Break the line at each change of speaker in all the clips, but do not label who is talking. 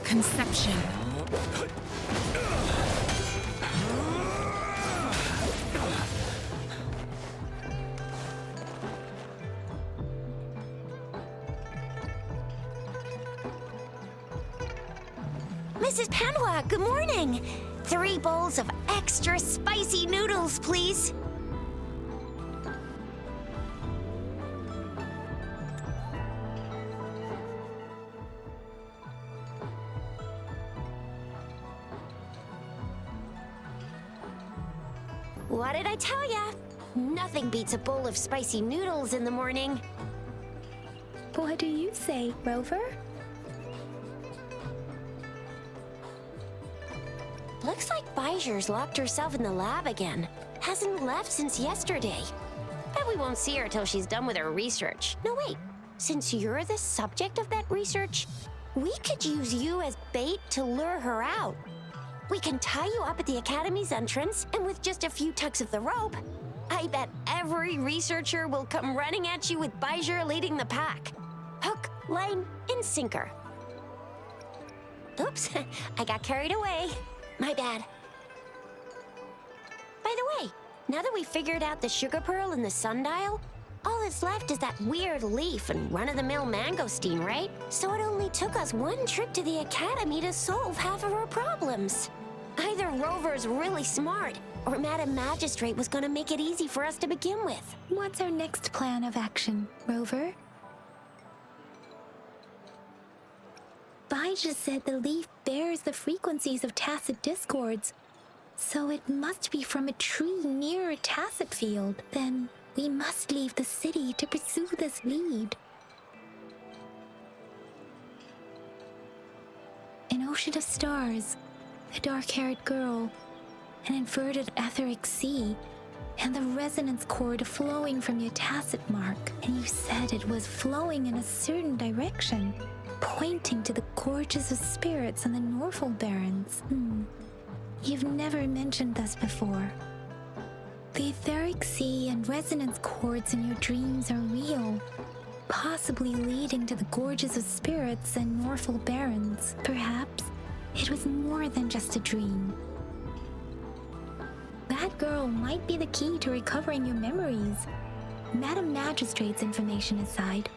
conception.
Mrs. Panhua, good morning. 3 bowls of extra spicy noodles, please. What did I tell ya? Nothing beats a bowl of spicy noodles in the morning.
What do you say, Rover?
Looks like Bijou's locked herself in the lab again. Hasn't left since yesterday. Bet we won't see her till she's done with her research. No, wait. Since you're the subject of that research, we could use you as bait to lure her out. We can tie you up at the Academy's entrance, and with just a few tugs of the rope, I bet every researcher will come running at you with Bijou leading the pack. Hook, line, and sinker. Oops, I got carried away. My bad. By the way, now that we figured out the sugar pearl and the sundial, all that's left is that weird leaf and run-of-the-mill mangosteen, right? So it only took us 1 trip to the Academy to solve half of our problems. Either Rover's really smart, or Madam Magistrate was gonna make it easy for us to begin with.
What's our next plan of action, Rover? Bijou said the leaf bears the frequencies of tacit discords, so it must be from a tree near a tacit field. Then we must leave the city to pursue this lead. An ocean of stars, a dark-haired girl, an inverted etheric sea, and the resonance cord flowing from your tacit mark. And you said it was flowing in a certain direction, pointing to the gorges of spirits and the Norfolk Barrens. You've never mentioned this before. The etheric sea and resonance cords in your dreams are real, possibly leading to the gorges of spirits and Norfolk Barrens. Perhaps it was more than just a dream. That girl might be the key to recovering your memories. Madam Magistrate's information aside,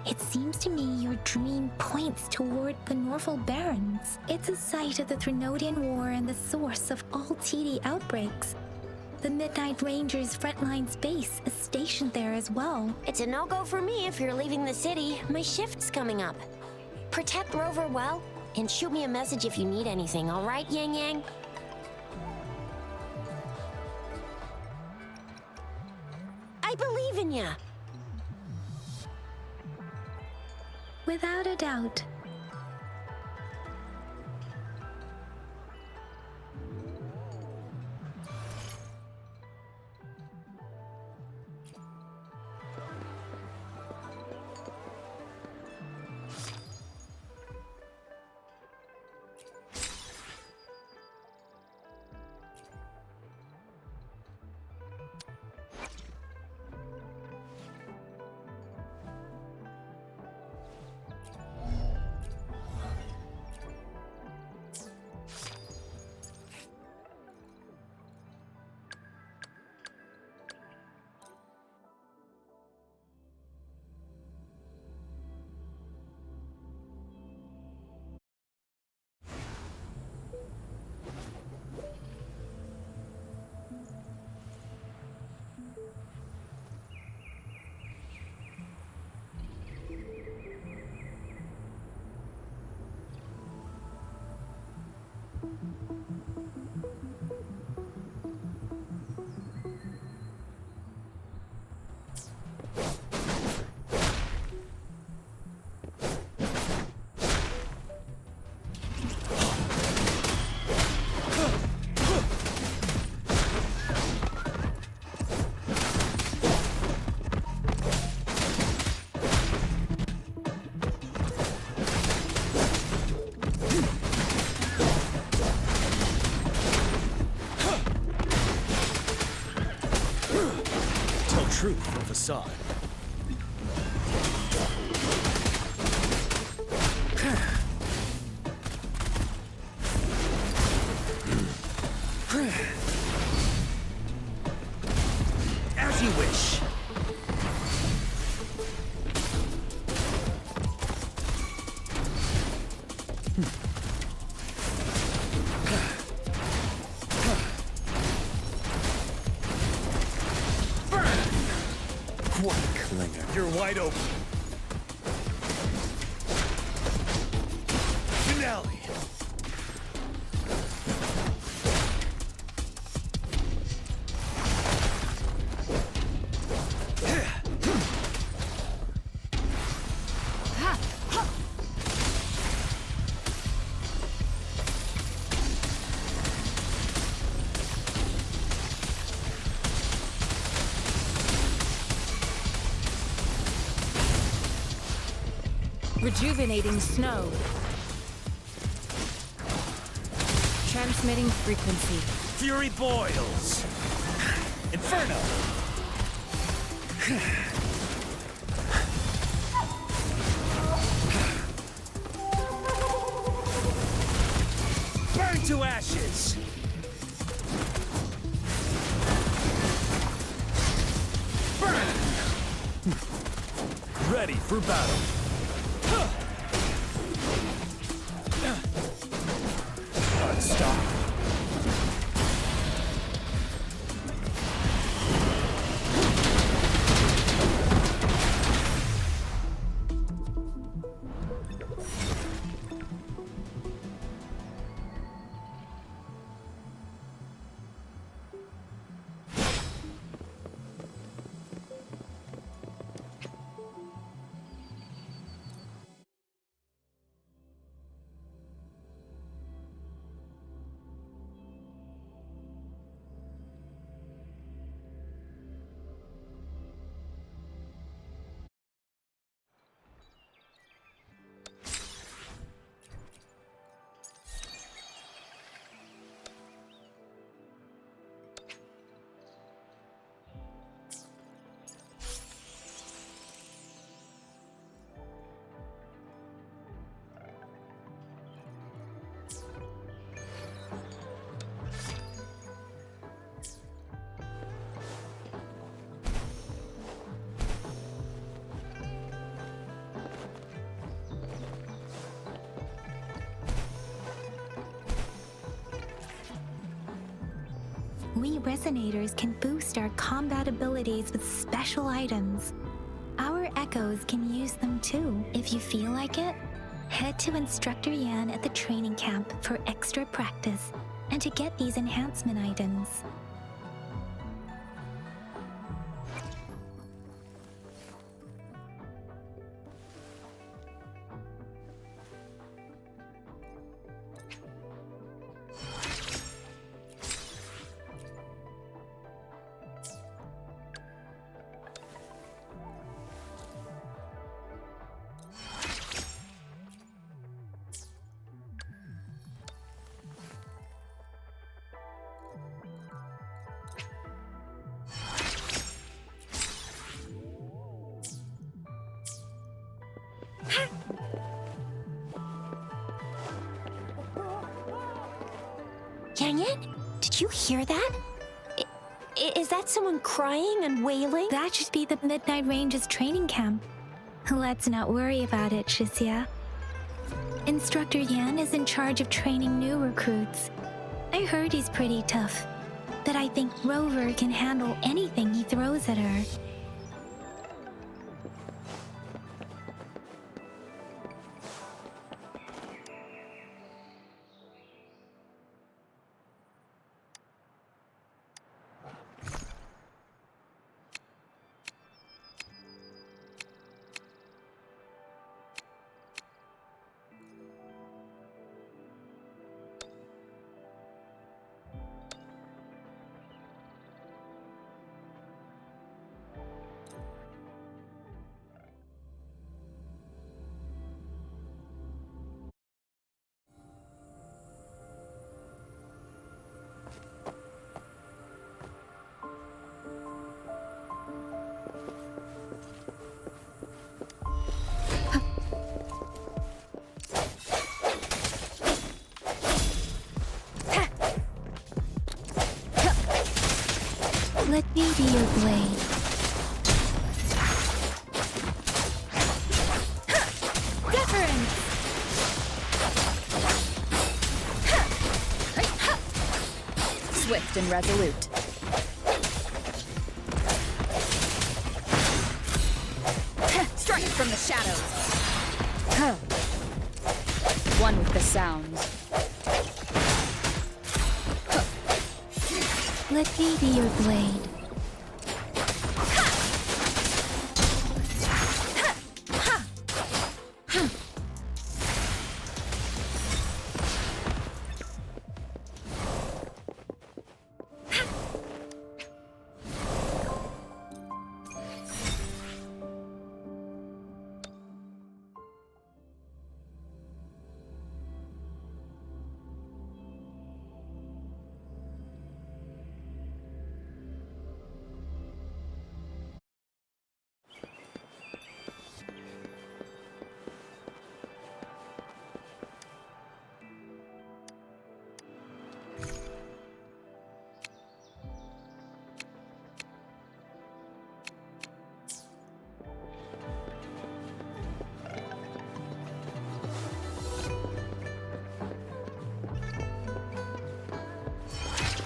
it seems to me your dream points toward the Norfolk Barrens. It's a site of the Threnodian War and the source of all TD outbreaks. The Midnight Rangers' frontline base is stationed there as well.
It's a no-go for me if you're leaving the city. My shift's coming up. Protect Rover well, and shoot me a message if you need anything, all right, Yang Yang? I believe in ya!
Without a doubt.
Truth or facade. What a clinger. You're wide open. Finale.
Rejuvenating snow. Transmitting frequency.
Fury boils. Inferno. Burn to ashes. Burn. Ready for battle. Stop.
We Resonators can boost our combat abilities with special items. Our Echoes can use them too. If you feel like it, head to Instructor Yan at the training camp for extra practice and to get these enhancement items.
Yan Yan, did you hear that? Is that someone crying and wailing?
That should be the Midnight Ranges training camp. Let's not worry about it, Shixia. Instructor Yan is in charge of training new recruits. I heard he's pretty tough, but I think Rover can handle anything he throws at her. Let me be your blade. Deference!
Swift and resolute. Strike from the shadows. One with the sounds.
Let me be your blade.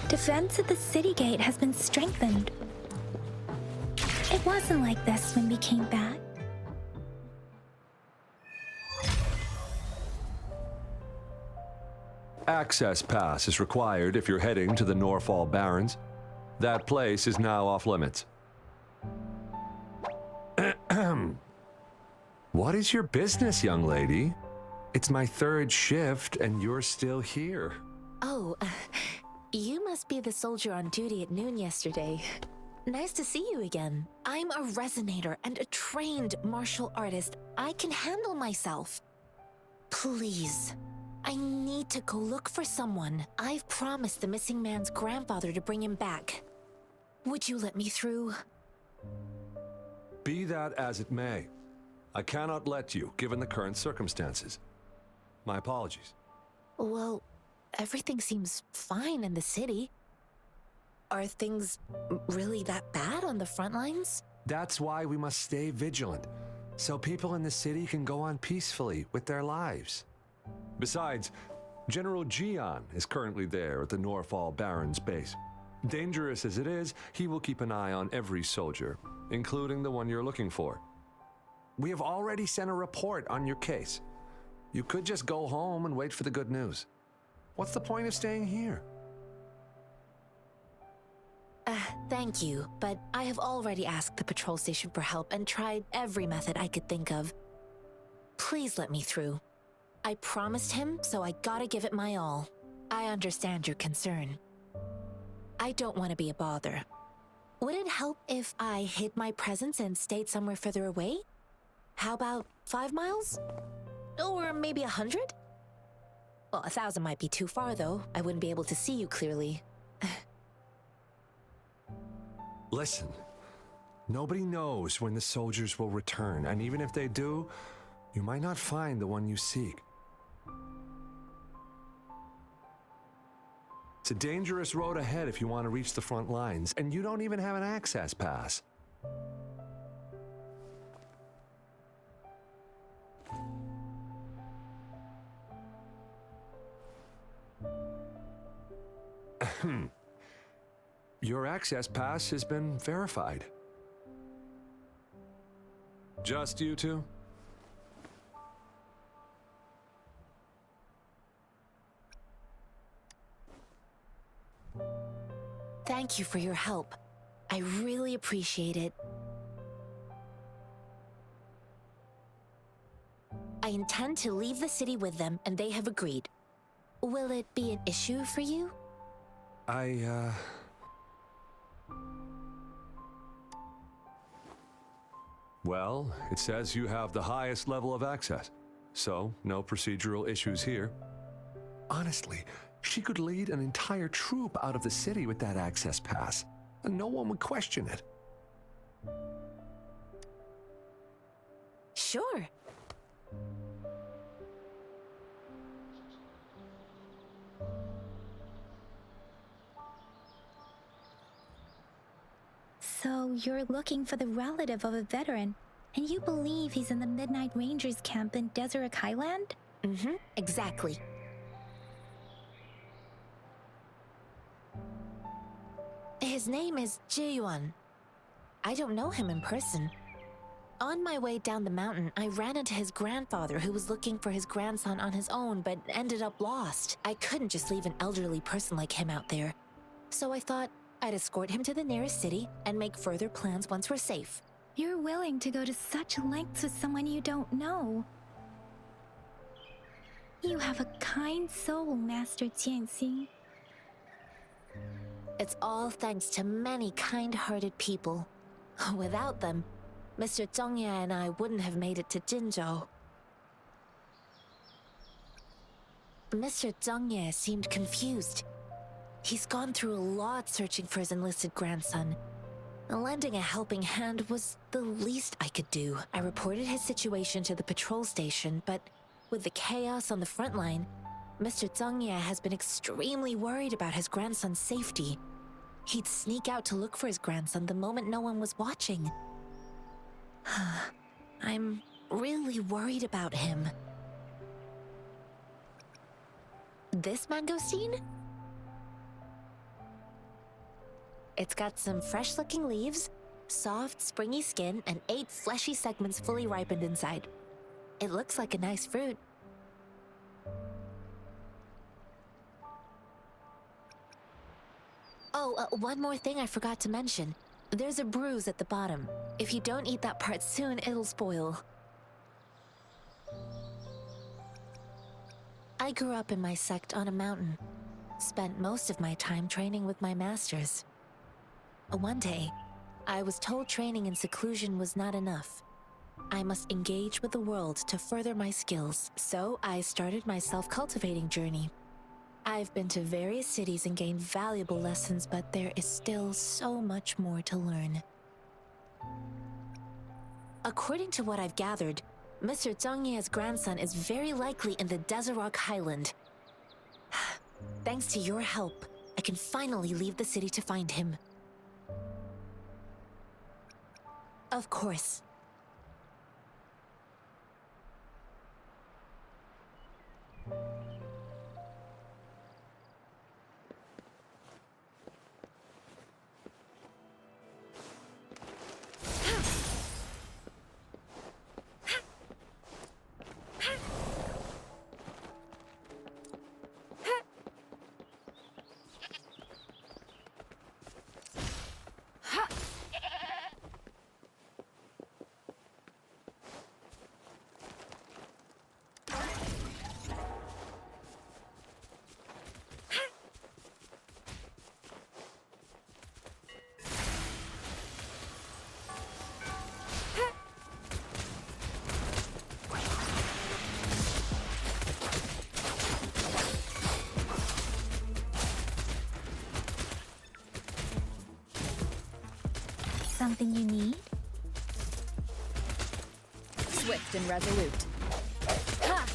Defense at the city gate has been strengthened. It wasn't like this when we came back.
Access pass is required if you're heading to the Norfall Barrens. That place is now off limits. What is your business, young lady? It's my third shift and you're still here.
Oh, you must be the soldier on duty at noon yesterday. Nice to see you again. I'm a resonator and a trained martial artist. I can handle myself. Please, I need to go look for someone. I've promised the missing man's grandfather to bring him back. Would you let me through?
Be that as it may, I cannot let you, given the current circumstances. My apologies.
Well, everything seems fine in the city. Are things really that bad on the front lines?
That's why we must stay vigilant, so people in the city can go on peacefully with their lives. Besides, General Jian is currently there at the Norfall Barrens base. Dangerous as it is, he will keep an eye on every soldier, including the one you're looking for. We have already sent a report on your case. You could just go home and wait for the good news. What's the point of staying here?
Thank you, but I have already asked the patrol station for help and tried every method I could think of. Please let me through. I promised him, so I gotta give it my all. I understand your concern. I don't want to be a bother. Would it help if I hid my presence and stayed somewhere further away? How about 5 miles? Or maybe 100? Well, 1,000 might be too far, though. I wouldn't be able to see you clearly.
Listen, nobody knows when the soldiers will return, and even if they do, you might not find the one you seek. It's a dangerous road ahead if you want to reach the front lines, and you don't even have an access pass. Your access pass has been verified. Just you two?
Thank you for your help. I really appreciate it. I intend to leave the city with them, and they have agreed. Will it be an issue for you?
Well, it says you have the highest level of access, so no procedural issues here. Honestly, she could lead an entire troop out of the city with that access pass, and no one would question it.
Sure.
So you're looking for the relative of a veteran, and you believe he's in the Midnight Rangers camp in Deseret Highland?
Mm-hmm, exactly. name is Jiyuan. I don't know him in person. On my way down the mountain, I ran into his grandfather who was looking for his grandson on his own but ended up lost. I couldn't just leave an elderly person like him out there. So I thought I'd escort him to the nearest city and make further plans once we're safe.
You're willing to go to such lengths with someone you don't know. You have a kind soul, Master Jianxing.
It's all thanks to many kind-hearted people. Without them, Mr. Zhongye and I wouldn't have made it to Jinzhou. Mr. Zhongye seemed confused. He's gone through a lot searching for his enlisted grandson. Lending a helping hand was the least I could do. I reported his situation to the patrol station, but with the chaos on the front line, Mr. Zhongye has been extremely worried about his grandson's safety. He'd sneak out to look for his grandson the moment no one was watching. I'm really worried about him. This mangosteen? It's got some fresh-looking leaves, soft, springy skin, and 8 fleshy segments fully ripened inside. It looks like a nice fruit. Oh, one more thing I forgot to mention. There's a bruise at the bottom. If you don't eat that part soon, it'll spoil. I grew up in my sect on a mountain. Spent most of my time training with my masters. One day, I was told training in seclusion was not enough. I must engage with the world to further my skills, so I started my self-cultivating journey. I've been to various cities and gained valuable lessons, but there is still so much more to learn. According to what I've gathered, Mr. Zhongye's grandson is very likely in the Desert Highland. Thanks to your help, I can finally leave the city to find him. Of course.
Something you need?
Swift and resolute. Ha!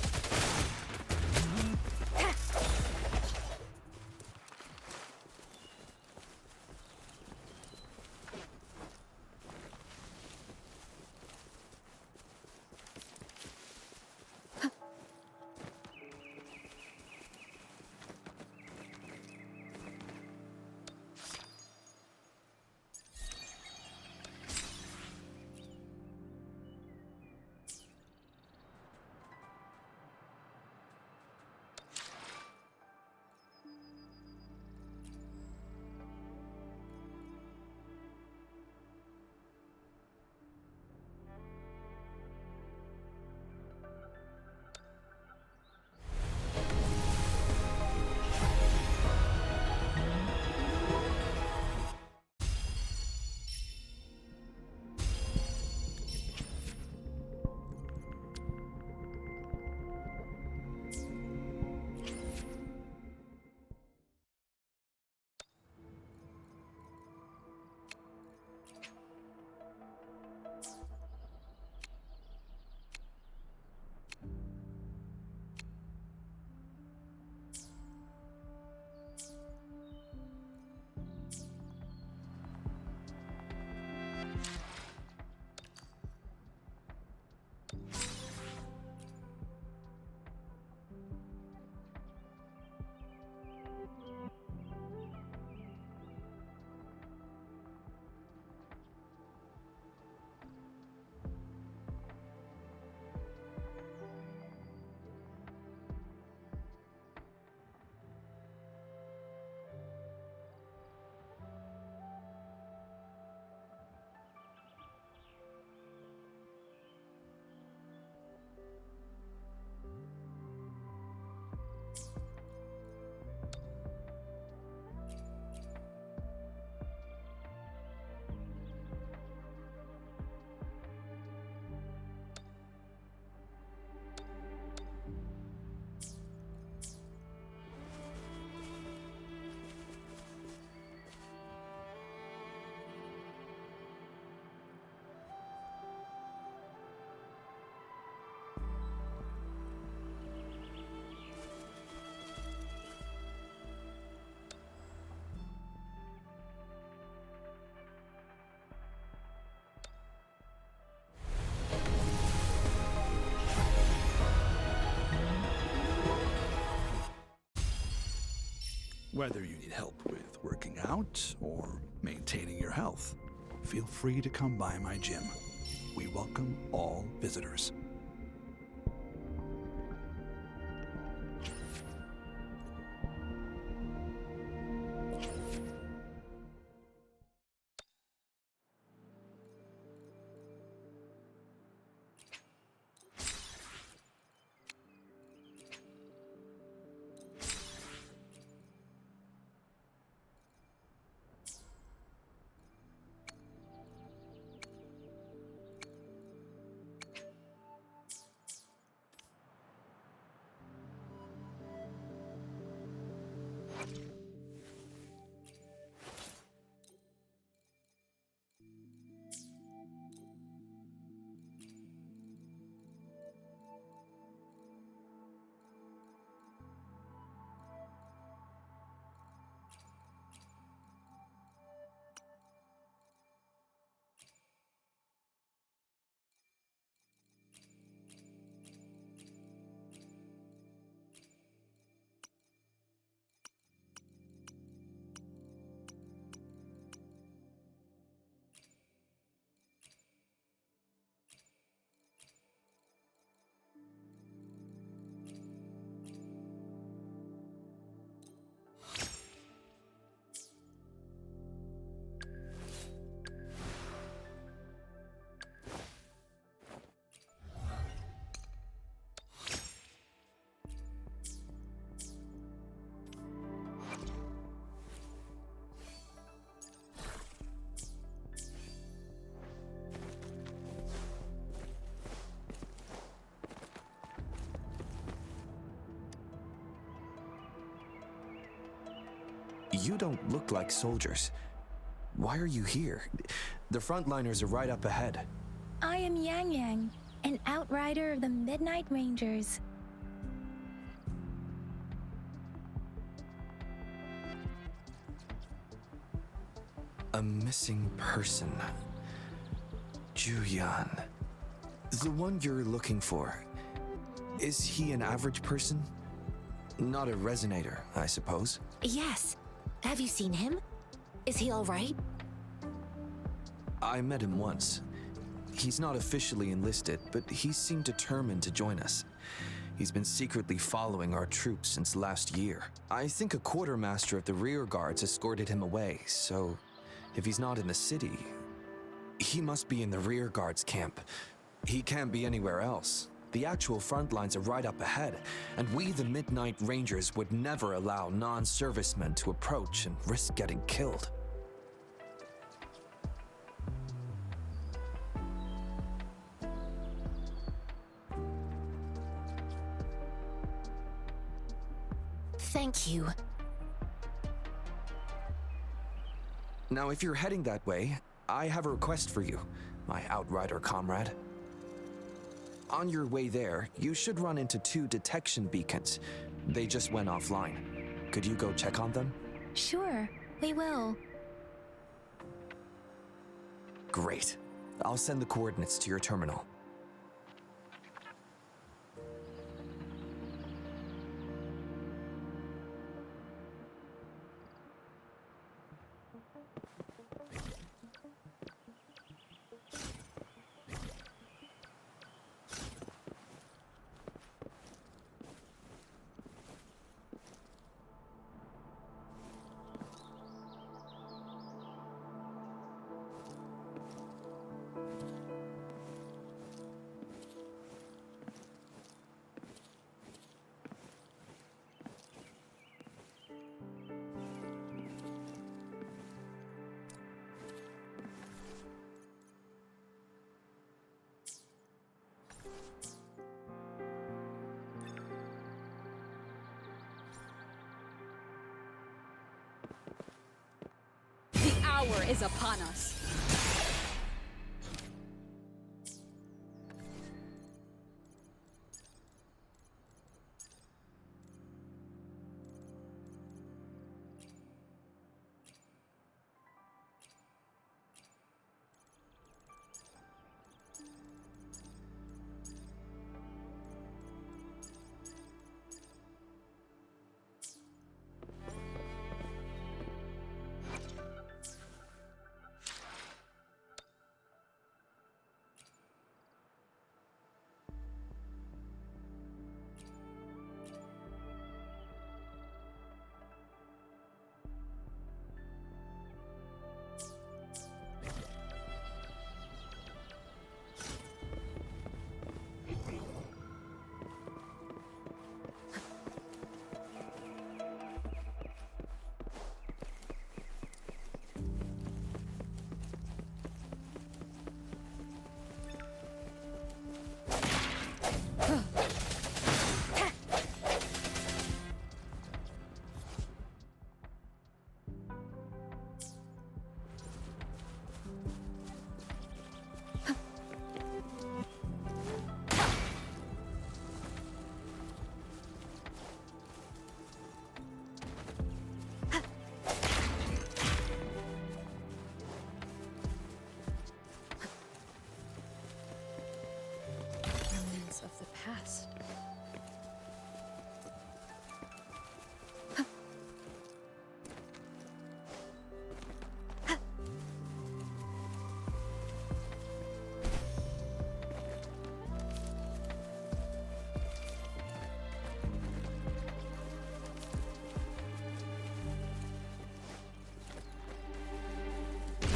Whether you need help with working out or maintaining your health, feel free to come by my gym. We welcome all visitors.
You don't look like soldiers. Why are you here? The frontliners are right up ahead.
I am Yang Yang, an outrider of the Midnight Rangers.
A missing person. Juyan. The one you're looking for. Is he an average person? Not a resonator, I suppose.
Yes. Have you seen him? Is he all right?
I met him once. He's not officially enlisted, but he seemed determined to join us. He's been secretly following our troops since last year. I think a quartermaster of the rear guards escorted him away, so if he's not in the city, he must be in the rear guards camp. He can't be anywhere else. The actual front lines are right up ahead, and we, the Midnight Rangers, would never allow non-servicemen to approach and risk getting killed.
Thank you.
Now, if you're heading that way, I have a request for you, my outrider comrade. On your way there, you should run into 2 detection beacons. They just went offline. Could you go check on them?
Sure, we will.
Great. I'll send the coordinates to your terminal.
The hour is upon us.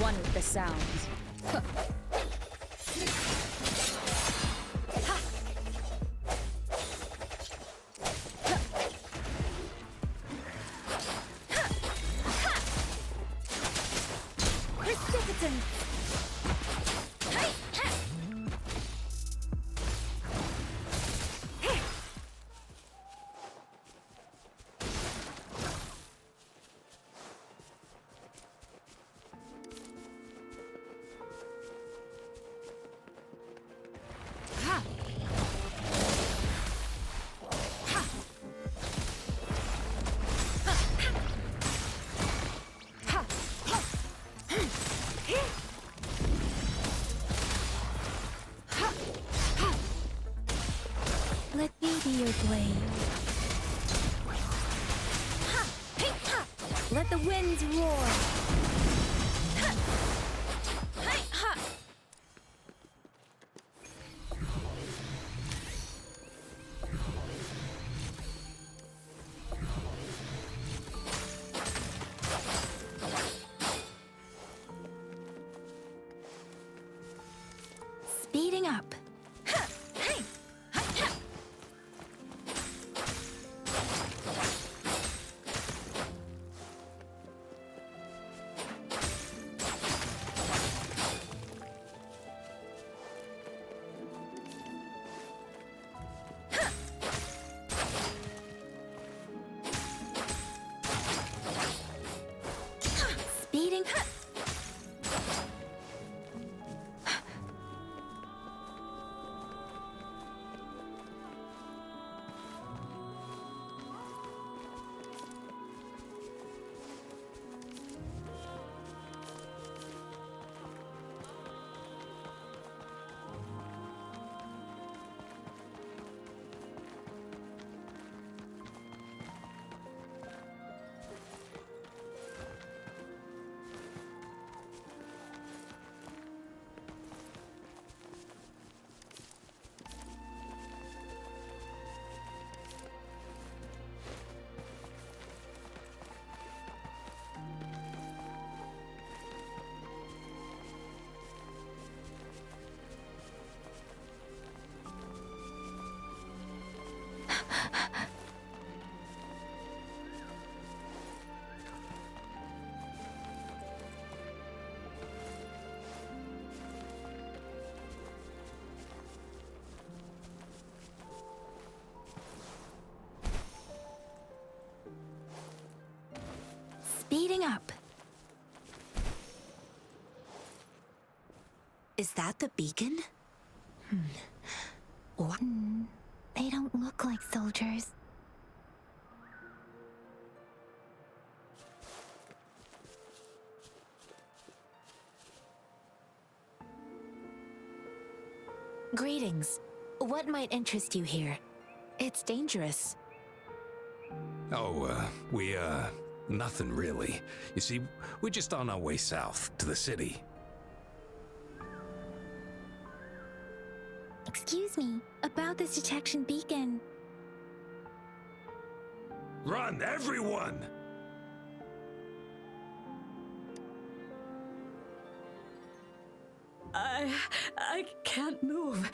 one with the sounds.
Precipitant! Let me be your blade. Let the winds roar. Speeding up. Speeding. Speeding up.
Is that the beacon? What?
They don't look like soldiers.
Greetings. What might interest you here? It's dangerous.
Oh, nothing really. You see, we're just on our way south to the city.
Excuse me, about this detection beacon.
Run, everyone!
I can't move.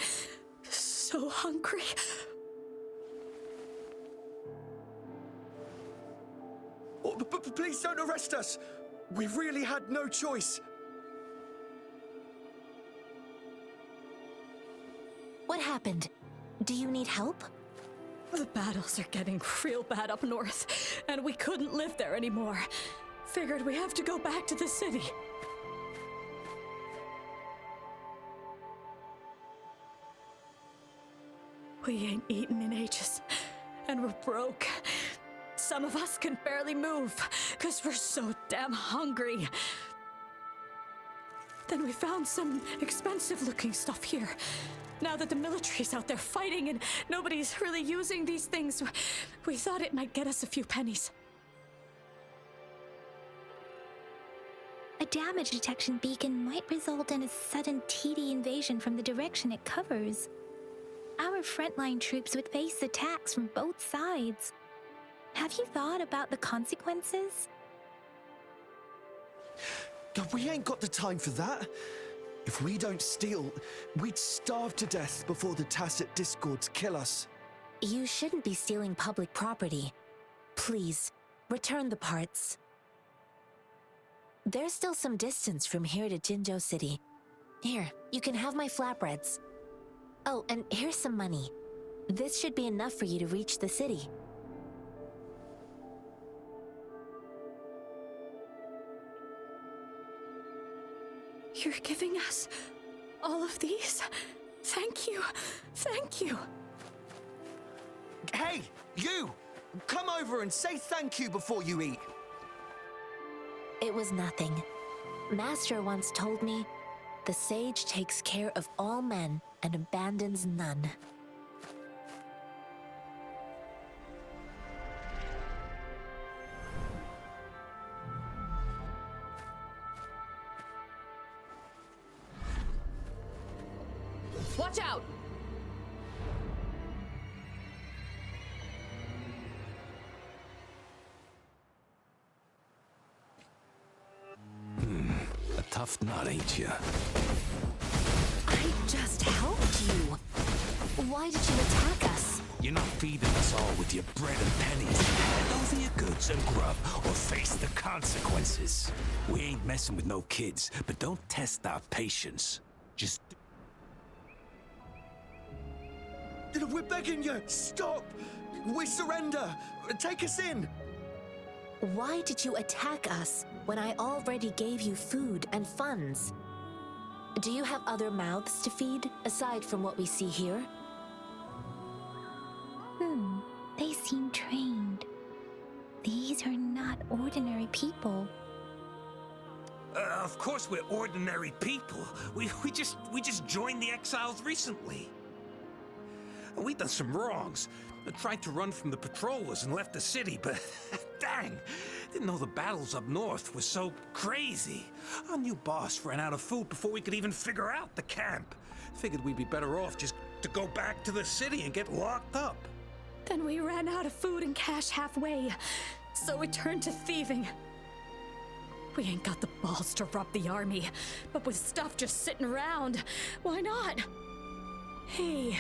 So hungry.
Oh, please don't arrest us. We really had no choice.
What happened? Do you need help?
The battles are getting real bad up north, and we couldn't live there anymore. Figured we have to go back to the city. We ain't eaten in ages, and we're broke. Some of us can barely move, because we're so damn hungry. Then we found some expensive-looking stuff here. Now that the military's out there fighting and nobody's really using these things, we thought it might get us a few pennies.
A damage detection beacon might result in a sudden TD invasion from the direction it covers. Our frontline troops would face attacks from both sides. Have you thought about the consequences?
God, we ain't got the time for that. If we don't steal, we'd starve to death before the Tacit Discords kill us.
You shouldn't be stealing public property. Please, return the parts. There's still some distance from here to Jinzhou City. Here, you can have my flatbreads. Oh, and here's some money. This should be enough for you to reach the city.
You're giving us all of these? Thank you. Thank you.
Hey, you! Come over and say thank you before you eat.
It was nothing. Master once told me, the sage takes care of all men and abandons none.
Watch out!
A tough nut, ain't ya?
I just helped you. Why did you attack us?
You're not feeding us all with your bread and pennies. Hand over your goods and grub, or face the consequences. We ain't messing with no kids, but don't test our patience. Just...
We're begging you, stop! We surrender! Take us in!
Why did you attack us when I already gave you food and funds? Do you have other mouths to feed, aside from what we see here?
They seem trained. These are not ordinary people.
Of course we're ordinary people. We just joined the exiles recently. We done some wrongs. Tried to run from the patrollers and left the city, but dang, didn't know the battles up north were so crazy. Our new boss ran out of food before we could even figure out the camp. Figured we'd be better off just to go back to the city and get locked up.
Then we ran out of food and cash halfway, so we turned to thieving. We ain't got the balls to rob the army, but with stuff just sitting around, why not? Hey,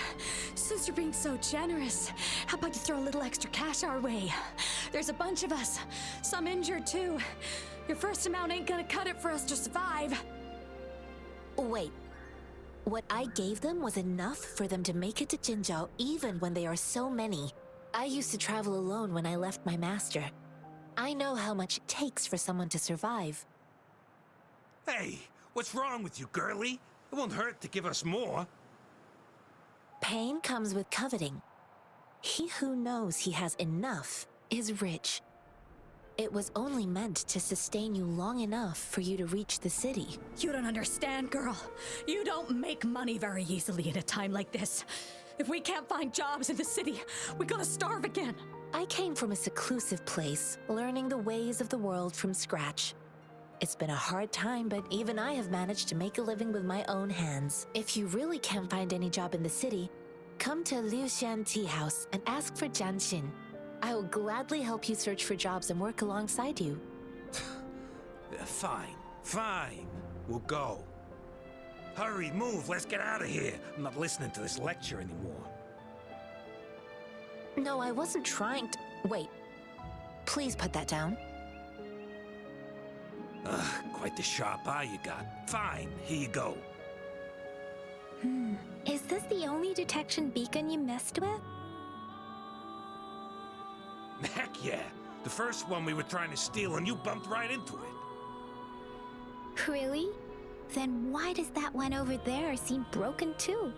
since you're being so generous, how about you throw a little extra cash our way? There's a bunch of us, some injured too. Your first amount ain't gonna cut it for us to survive.
Wait. What I gave them was enough for them to make it to Jinzhou even when they are so many. I used to travel alone when I left my master. I know how much it takes for someone to survive.
Hey, what's wrong with you, girlie? It won't hurt to give us more.
Pain comes with coveting. He who knows he has enough is rich. It was only meant to sustain you long enough for you to reach the city.
You don't understand, girl. You don't make money very easily in a time like this. If we can't find jobs in the city, we're gonna starve again.
I came from a seclusive place, learning the ways of the world from scratch. It's been a hard time, but even I have managed to make a living with my own hands. If you really can't find any job in the city, come to Liu Xian Tea House and ask for Jian Xin. I will gladly help you search for jobs and work alongside you.
Fine. We'll go. Hurry, move, let's get out of here. I'm not listening to this lecture anymore.
No, I wasn't trying to... Wait. Please put that down.
Quite the sharp eye you got. Fine, here you go.
Is this the only detection beacon you messed with?
Heck yeah. The first one we were trying to steal and you bumped right into it.
Really? Then why does that one over there seem broken too?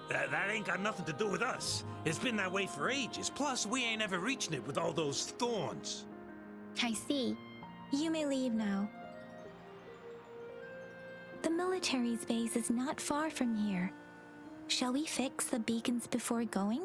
That ain't got nothing to do with us. It's been that way for ages. Plus, we ain't ever reaching it with all those thorns.
I see. You may leave now. The military's base is not far from here. Shall we fix the beacons before going?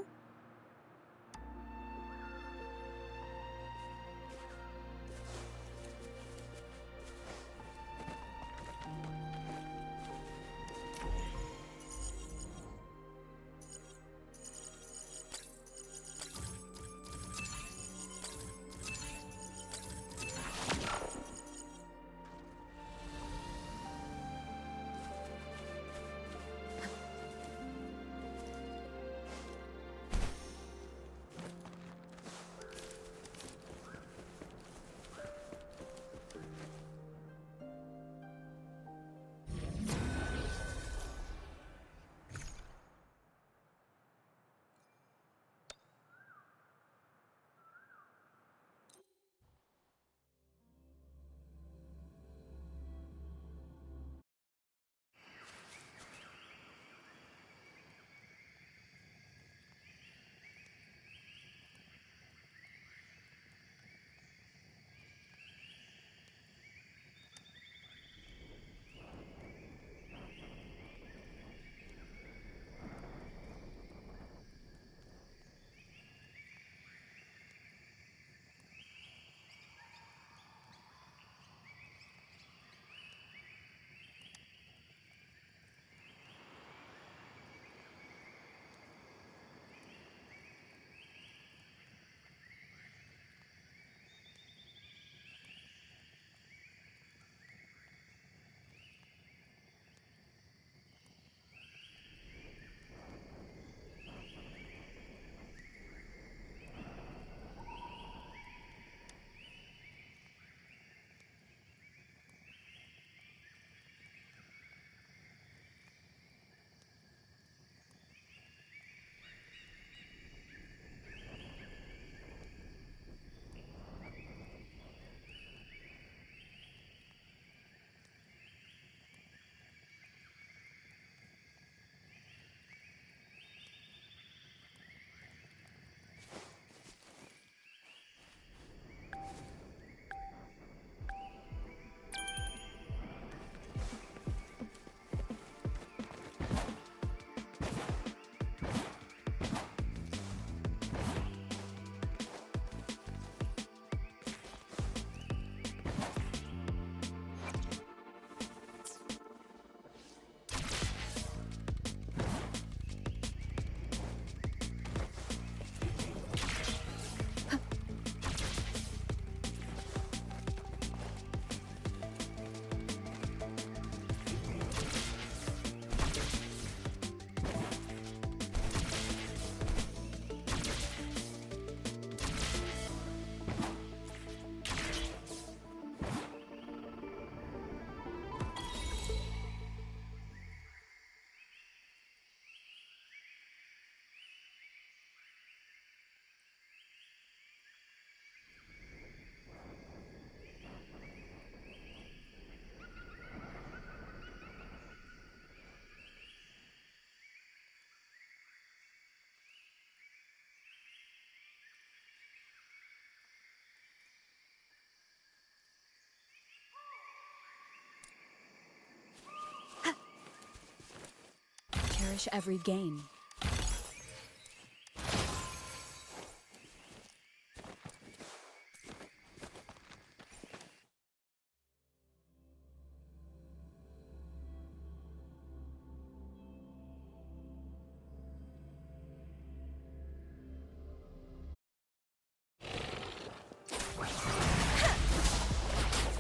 cherish every gain.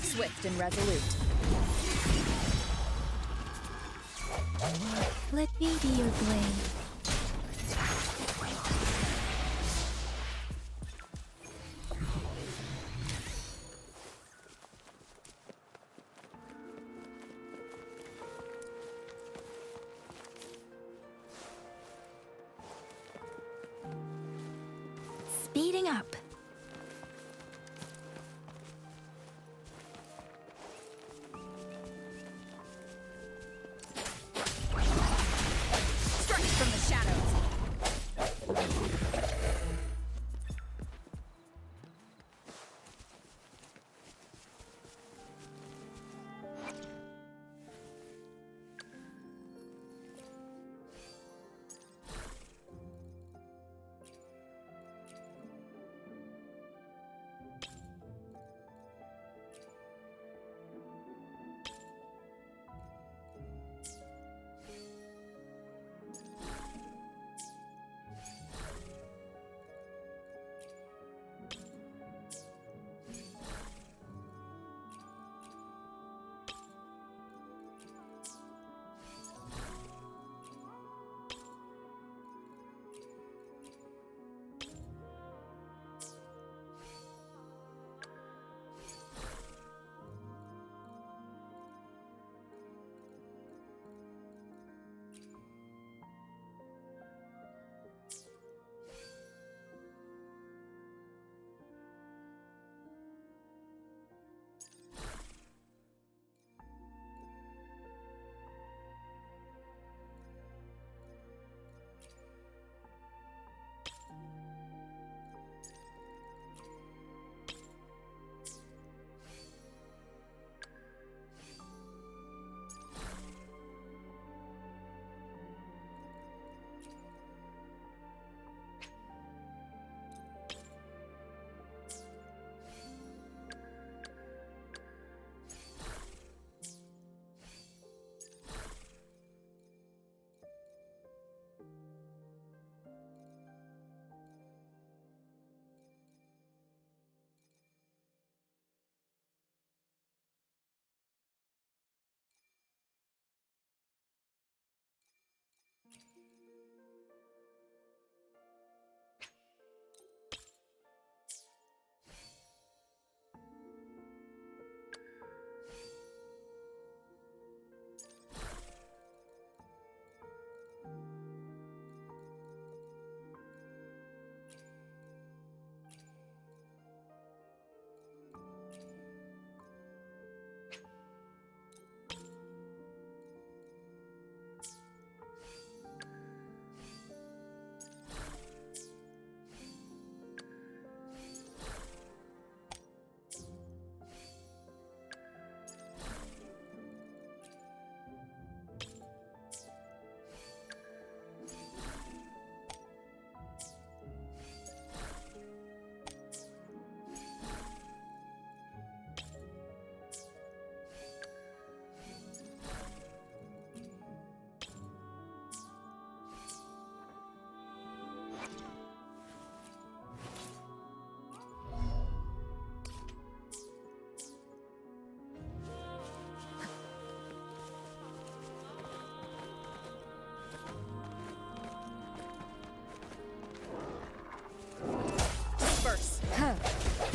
Swift and resolute.
Let me be your blade. Speeding up.
Strike from the shadows.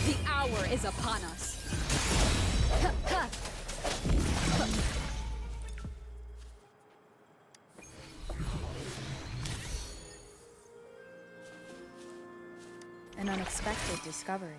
The hour is upon us.
An unexpected discovery.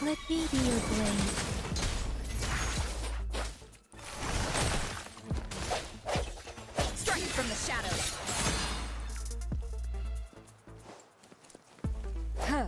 Let me be your blade.
Strike from the shadows. Huh.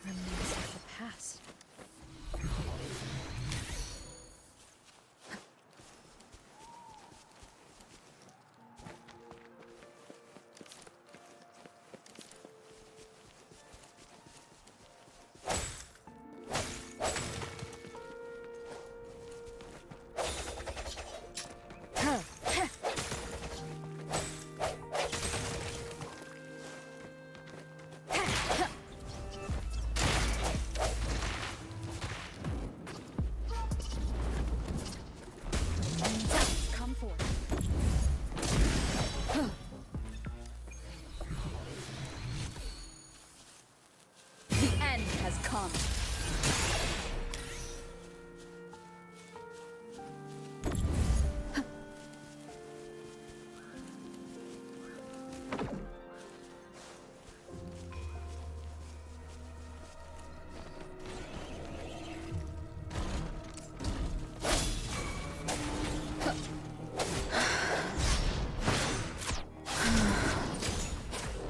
Remnants of the past. Come forth. The end has come.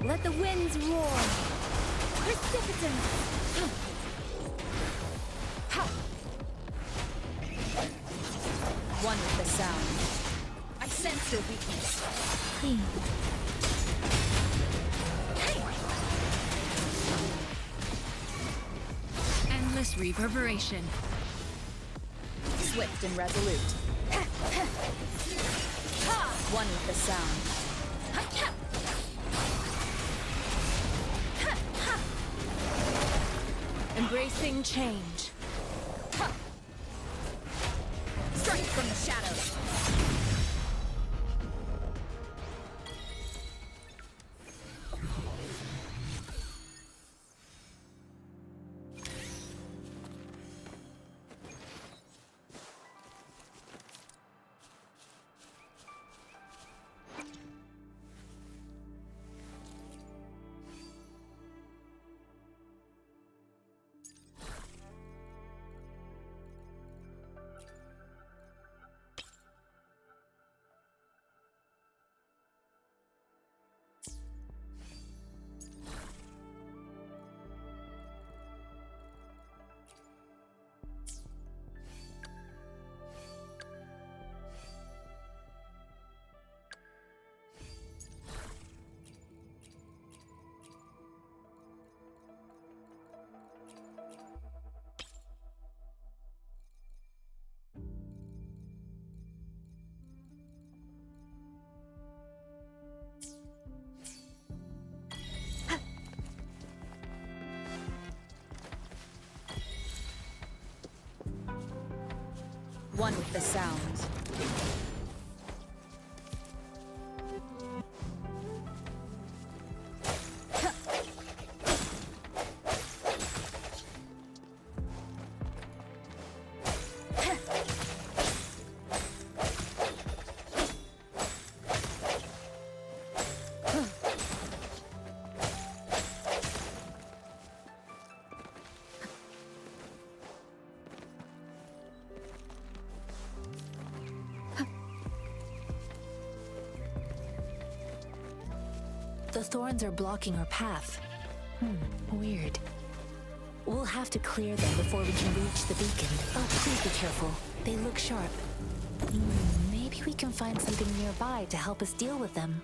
Let the winds roar. Precipitance. One with the sound. I sense your weakness.
Please.
Endless reverberation. Swift and resolute. One with the sound. Embracing change. Strike from the shadows. One with the sounds.
The thorns are blocking our path. Weird. We'll have to clear them before we can reach the beacon. Oh, please be careful. They look sharp. Maybe we can find something nearby to help us deal with them.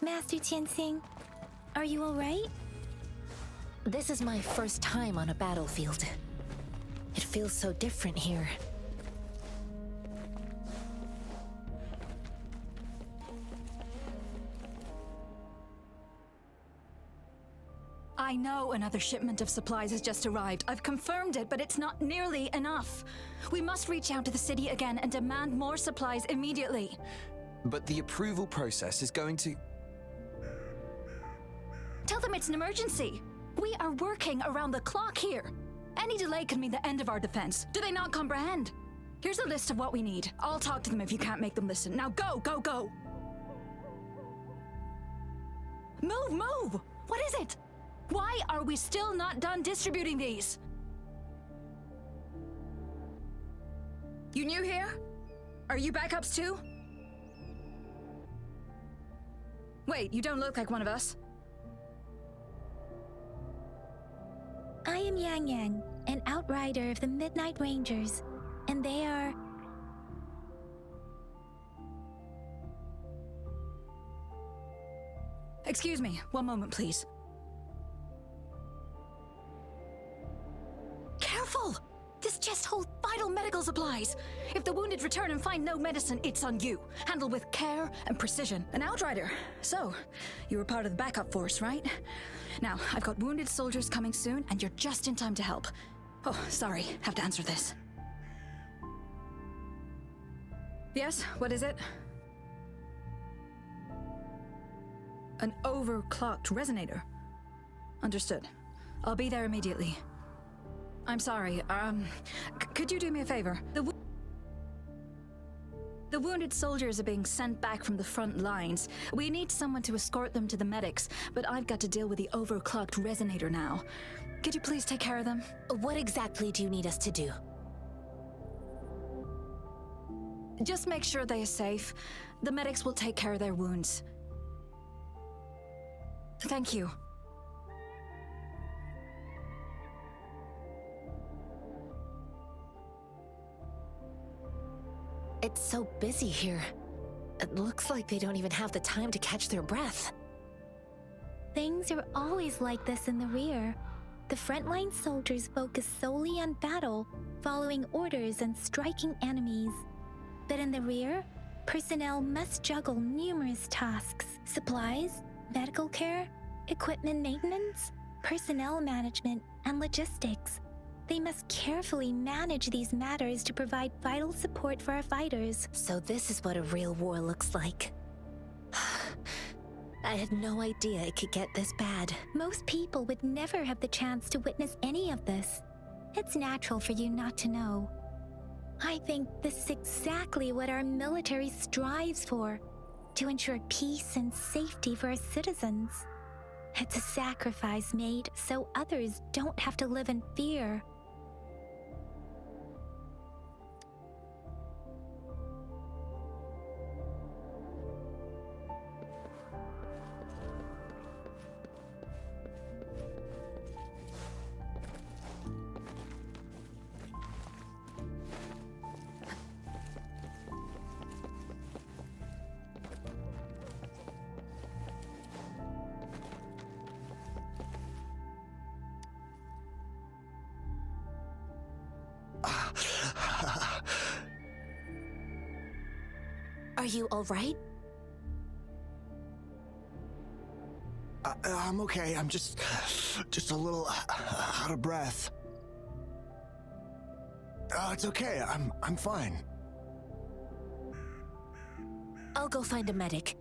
Master Tianxing, are you alright?
This is my first time on a battlefield. It feels so different here.
I know another shipment of supplies has just arrived. I've confirmed it, but it's not nearly enough. We must reach out to the city again and demand more supplies immediately.
But the approval process is going to...
Tell them it's an emergency. We are working around the clock here. Any delay could mean the end of our defense. Do they not comprehend? Here's a list of what we need. I'll talk to them if you can't make them listen. Now go, go, go! Move, move! What is it? Why are we still not done distributing these? You new here? Are you backups too? Wait, you don't look like one of us.
I am Yang Yang, an outrider of the Midnight Rangers, and they are...
Excuse me, one moment please. Careful! This chest holds vital medical supplies. If the wounded return and find no medicine, it's on you. Handle with care and precision. An outrider. So, you were part of the backup force, right? Now, I've got wounded soldiers coming soon, and you're just in time to help. Oh, sorry, have to answer this. Yes, what is it? An overclocked resonator. Understood. I'll be there immediately. I'm sorry, could you do me a favor? The wounded soldiers are being sent back from the front lines. We need someone to escort them to the medics, but I've got to deal with the overclocked resonator now. Could you please take care of them?
What exactly do you need us to do?
Just make sure they are safe. The medics will take care of their wounds. Thank you.
It's so busy here. It looks like they don't even have the time to catch their breath.
Things are always like this in the rear. The frontline soldiers focus solely on battle, following orders and striking enemies. But in the rear, personnel must juggle numerous tasks: supplies, medical care, equipment maintenance, personnel management, and logistics. They must carefully manage these matters to provide vital support for our fighters.
So this is what a real war looks like. I had no idea it could get this bad.
Most people would never have the chance to witness any of this. It's natural for you not to know. I think this is exactly what our military strives for, to ensure peace and safety for our citizens. It's a sacrifice made so others don't have to live in fear.
Are you all right?
I'm okay. I'm just a little out of breath. It's okay. I'm fine.
I'll go find a medic.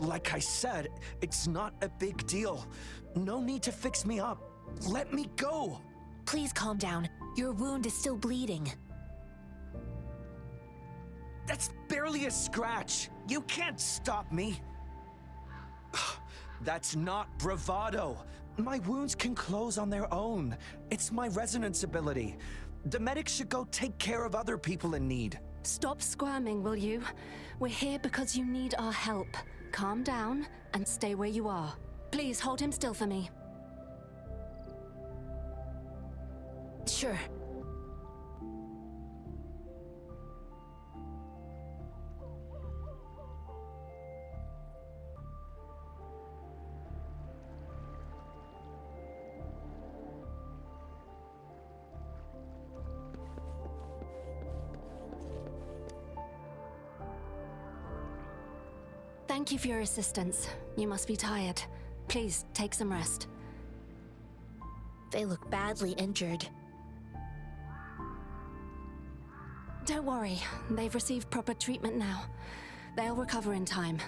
Like I said, it's not a big deal. No need to fix me up. Let me go.
Please calm down. Your wound is still bleeding.
That's barely a scratch. You can't stop me. That's not bravado. My wounds can close on their own. It's my resonance ability. The medics should go take care of other people in need.
Stop squirming, will you? We're here because you need our help. Calm down and stay where you are. Please hold him still for me.
Sure.
Thank you for your assistance. You must be tired. Please, take some rest.
They look badly injured.
Don't worry, they've received proper treatment now. They'll recover in time.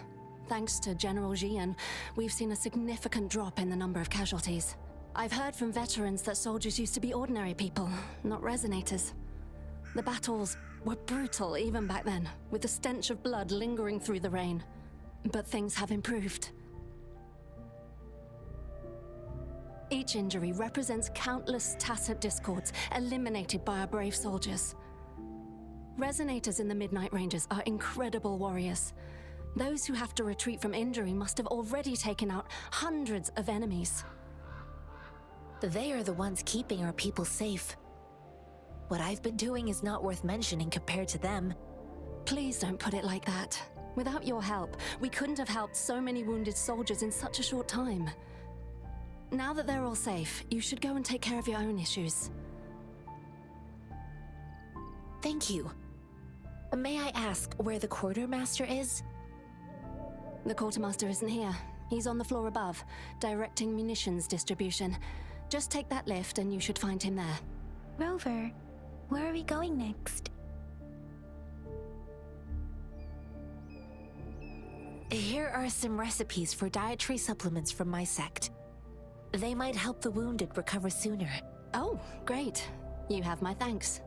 Thanks to General Jian, we've seen a significant drop in the number of casualties. I've heard from veterans that soldiers used to be ordinary people, not resonators. The battles were brutal even back then, with the stench of blood lingering through the rain. But things have improved. Each injury represents countless tacit discords eliminated by our brave soldiers. Resonators in the Midnight Rangers are incredible warriors. Those who have to retreat from injury must have already taken out hundreds of enemies.
They are the ones keeping our people safe. What I've been doing is not worth mentioning compared to them.
Please don't put it like that. Without your help, we couldn't have helped so many wounded soldiers in such a short time. Now that they're all safe, you should go and take care of your own issues.
Thank you. May I ask where the quartermaster is?
The quartermaster isn't here. He's on the floor above, directing munitions distribution. Just take that lift and you should find him there.
Rover, where are we going next?
Here are some recipes for dietary supplements from my sect. They might help the wounded recover sooner.
Oh, great. You have my thanks.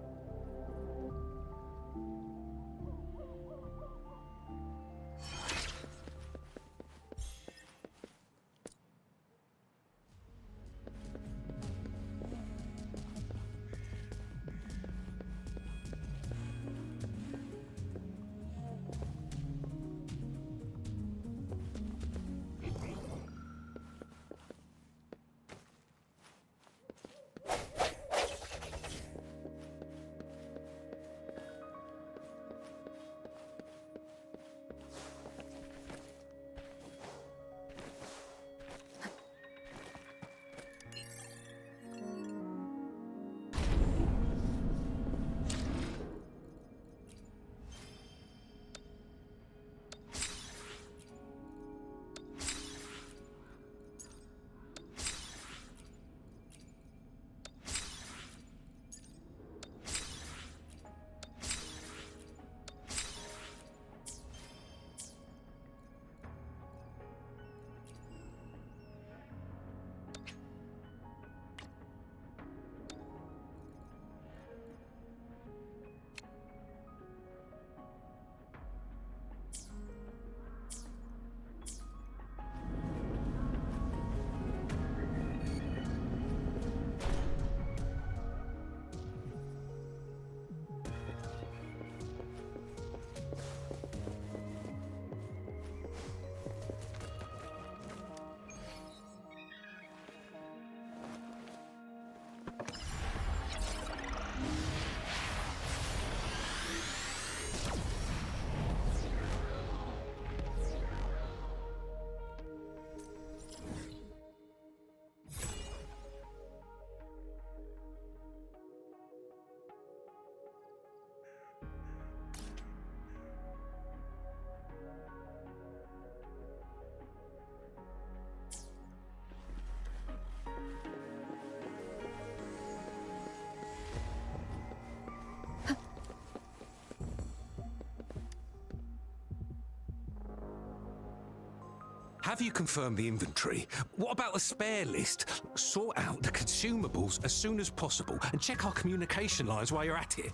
Have you confirmed the inventory? What about the spare list? Sort out the consumables as soon as possible and check our communication lines while you're at it.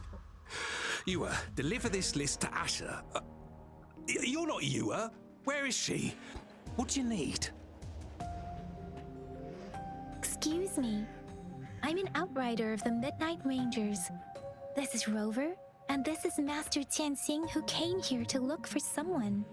You, deliver this list to Asher. You're not Yua. Where is she? What do you need?
Excuse me. I'm an outrider of the Midnight Rangers. This is Rover, and this is Master Tianxing, who came here to look for someone.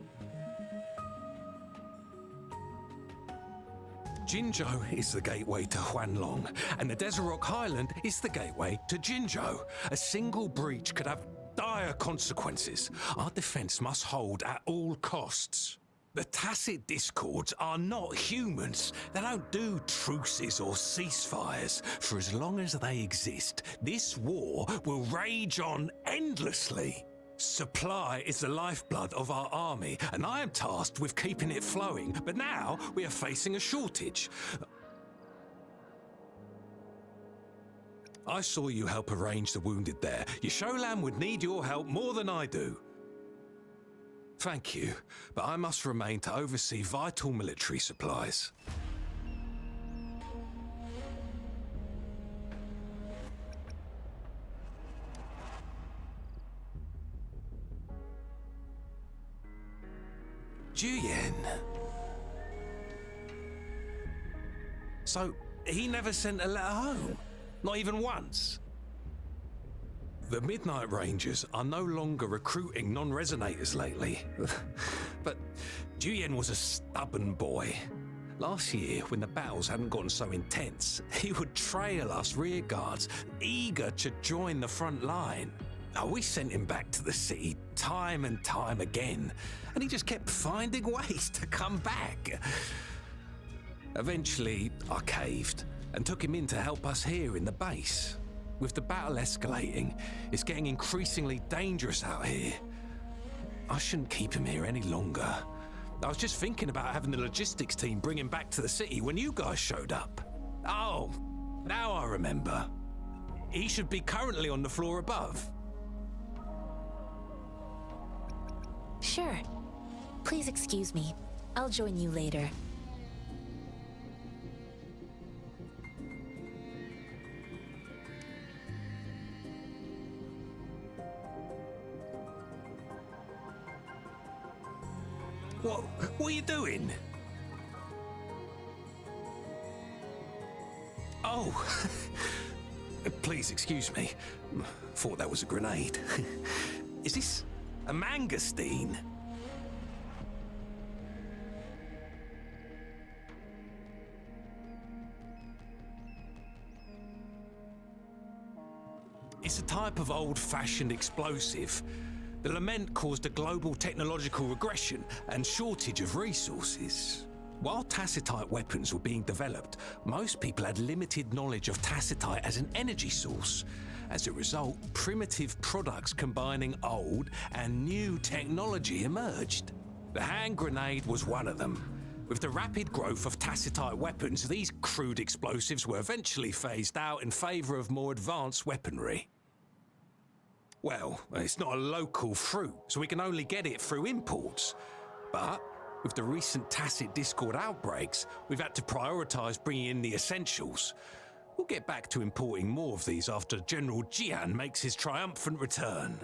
Jinzhou is the gateway to Huanglong, and the Desert Rock Highland is the gateway to Jinzhou. A single breach could have dire consequences. Our defense must hold at all costs. The Tacit Discords are not humans. They don't do truces or ceasefires. For as long as they exist, this war will rage on endlessly. Supply is the lifeblood of our army, and I am tasked with keeping it flowing. But now we are facing a shortage. I saw you help arrange the wounded there. Yasholan would need your help more than I do. Thank you, but I must remain to oversee vital military supplies. Juyen. So, he never sent a letter home? Not even once? The Midnight Rangers are no longer recruiting non-resonators lately. But Juyen was a stubborn boy. Last year, when the battles hadn't gotten so intense, he would trail us rearguards, eager to join the front line. We sent him back to the city time and time again, and he just kept finding ways to come back. Eventually, I caved and took him in to help us here in the base. With the battle escalating, it's getting increasingly dangerous out here. I shouldn't keep him here any longer. I was just thinking about having the logistics team bring him back to the city when you guys showed up. Oh, now I remember. He should be currently on the floor above.
Sure. Please excuse me. I'll join you later.
What are you doing? Oh, please excuse me. Thought that was a grenade. Is this a mangosteen? It's a type of old-fashioned explosive. The lament caused a global technological regression and shortage of resources. While tacitite weapons were being developed, most people had limited knowledge of tacitite as an energy source. As a result, primitive products combining old and new technology emerged. The hand grenade was one of them. With the rapid growth of tacitite weapons, these crude explosives were eventually phased out in favor of more advanced weaponry. Well, it's not a local fruit, so we can only get it through imports. But with the recent Tacit Discord outbreaks, we've had to prioritize bringing in the essentials. We'll get back to importing more of these after General Jian makes his triumphant return.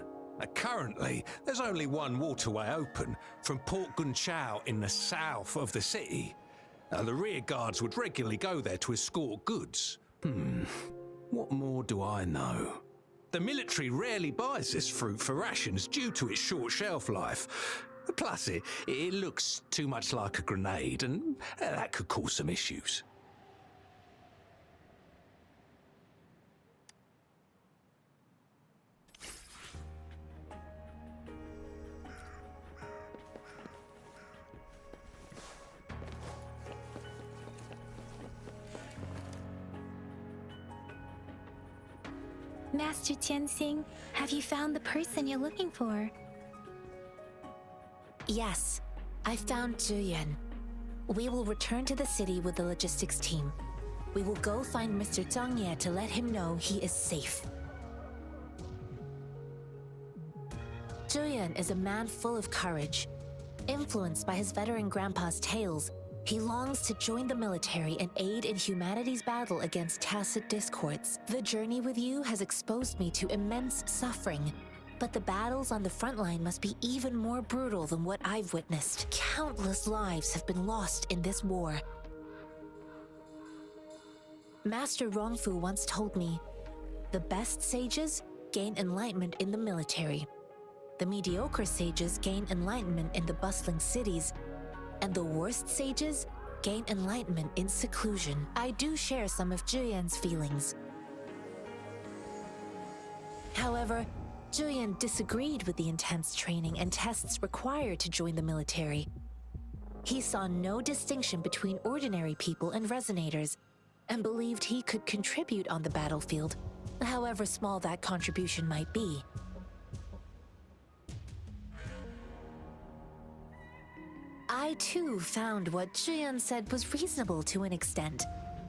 Currently, there's only one waterway open, from Port Gunchao in the south of the city. The rear guards would regularly go there to escort goods. What more do I know? The military rarely buys this fruit for rations due to its short shelf life. Plus, it looks too much like a grenade, and that could cause some issues.
Master Tianxing, have you found the person you're looking for?
Yes, I found Zhuyan. We will return to the city with the logistics team. We will go find Mr. Zhang Ye to let him know he is safe. Zhuyan is a man full of courage. Influenced by his veteran grandpa's tales, he longs to join the military and aid in humanity's battle against tacit discords. The journey with you has exposed me to immense suffering, but the battles on the front line must be even more brutal than what I've witnessed. Countless lives have been lost in this war. Master Rongfu once told me, the best sages gain enlightenment in the military. The mediocre sages gain enlightenment in the bustling cities, and the worst sages gain enlightenment in seclusion. I do share some of Zhiyan's feelings. However, Zhiyan disagreed with the intense training and tests required to join the military. He saw no distinction between ordinary people and resonators, and believed he could contribute on the battlefield, however small that contribution might be. I too found what Zhiyan said was reasonable to an extent,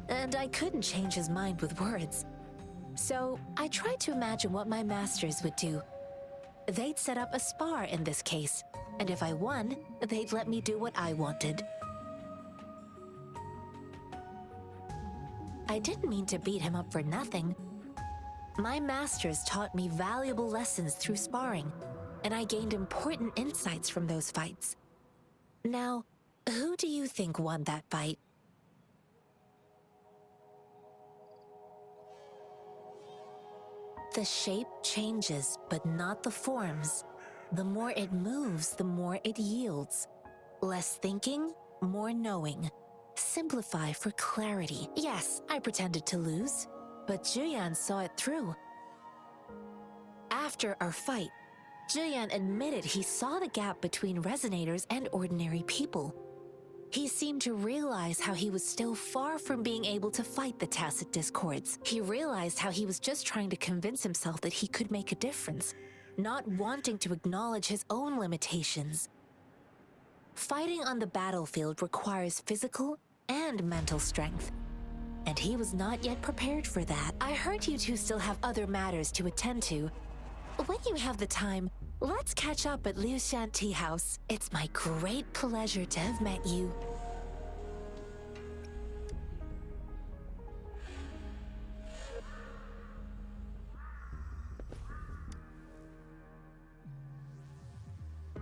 and I couldn't change his mind with words. So I tried to imagine what my masters would do. They'd set up a spar in this case, and if I won, they'd let me do what I wanted. I didn't mean to beat him up for nothing. My masters taught me valuable lessons through sparring, and I gained important insights from those fights. Now, who do you think won that fight? The shape changes, but not the forms. The more it moves, the more it yields. Less thinking, more knowing. Simplify for clarity. Yes, I pretended to lose, but Zhiyan saw it through. After our fight, Zhiyan admitted he saw the gap between resonators and ordinary people. He seemed to realize how he was still far from being able to fight the tacit discords. He realized how he was just trying to convince himself that he could make a difference, not wanting to acknowledge his own limitations. Fighting on the battlefield requires physical and mental strength, and he was not yet prepared for that. I heard you two still have other matters to attend to. When you have the time, let's catch up at Liu Shan Tea House. It's my great pleasure to have met you.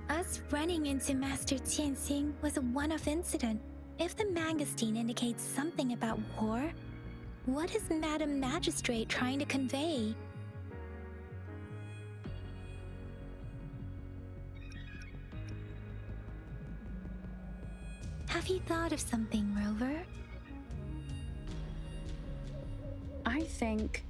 Us running into Master Tianxing was a one-off incident. If the Mangosteen indicates something about war, what is Madam Magistrate trying to convey? Have you thought of something, Rover?
I think...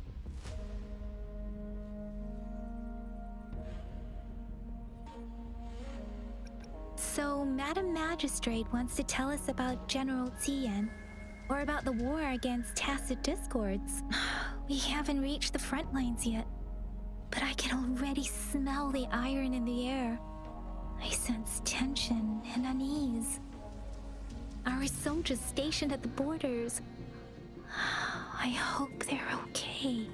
So, Madam Magistrate wants to tell us about General Tian, or about the war against tacit discords. We haven't reached the front lines yet, but I can already smell the iron in the air. I sense tension and unease. Our soldiers stationed at the borders. I hope they're okay.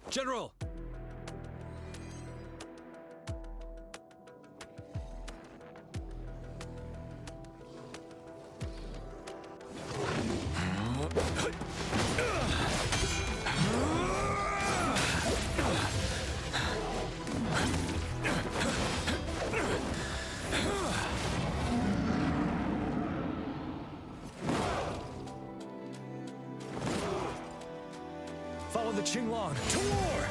General!
Follow the Qinglong to war!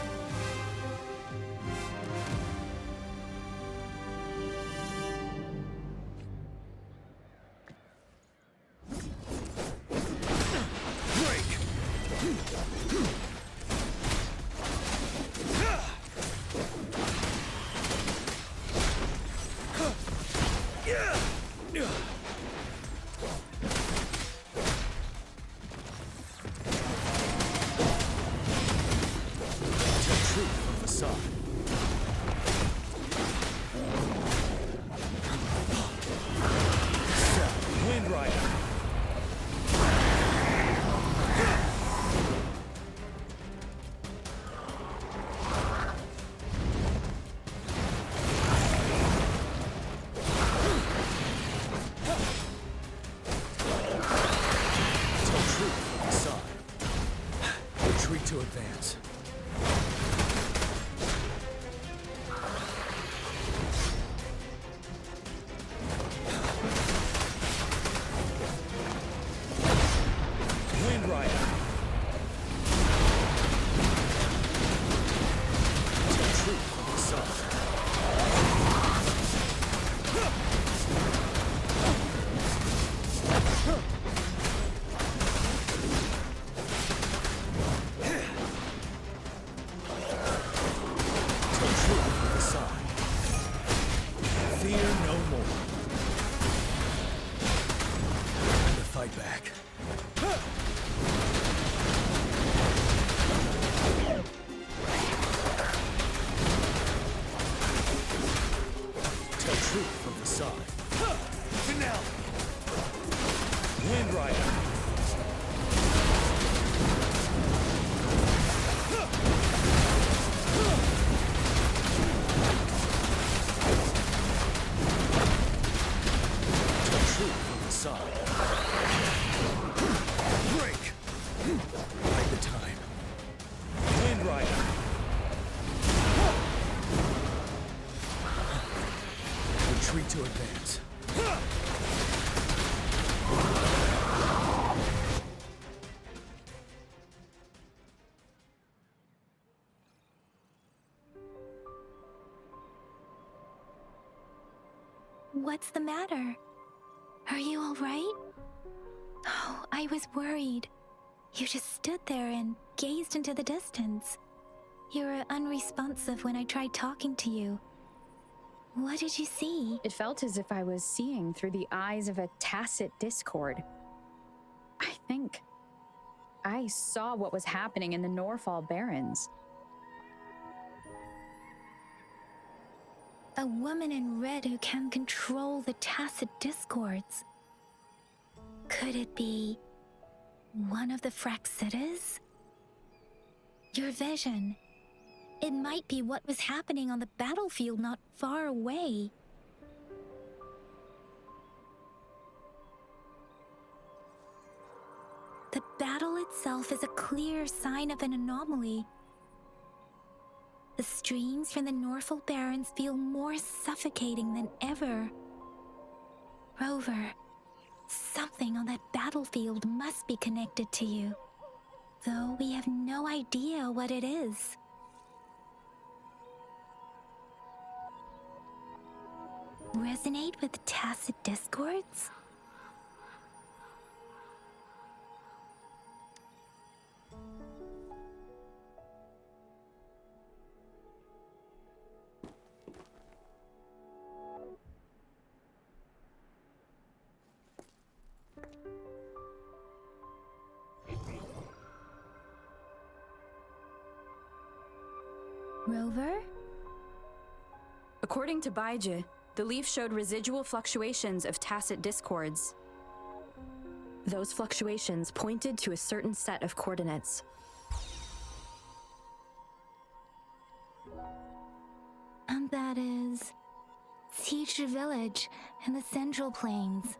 Break! to advance. Wind Rider. Take truth from the sun. Fight back. Tell truth from the side. Finale. Wind Rider. Tell truth from the side. Break! Right the time. Wind Rider. Retreat to advance.
What's the matter? Are you all right? Oh, I was worried. You just stood there and gazed into the distance. You were unresponsive when I tried talking to you. What did you see?
It felt as if I was seeing through the eyes of a tacit discord. I think I saw what was happening in the Norfall Barrens.
A woman in red who can control the tacit discords. Could it be one of the Fraxitas? Your vision. It might be what was happening on the battlefield not far away. The battle itself is a clear sign of an anomaly. The streams from the Norfall Barrens feel more suffocating than ever. Rover, something on that battlefield must be connected to you, though we have no idea what it is. Resonate with tacit discords? Rover?
According to Baiji, the leaf showed residual fluctuations of tacit discords. Those fluctuations pointed to a certain set of coordinates.
And that is Siege Village and the Central Plains.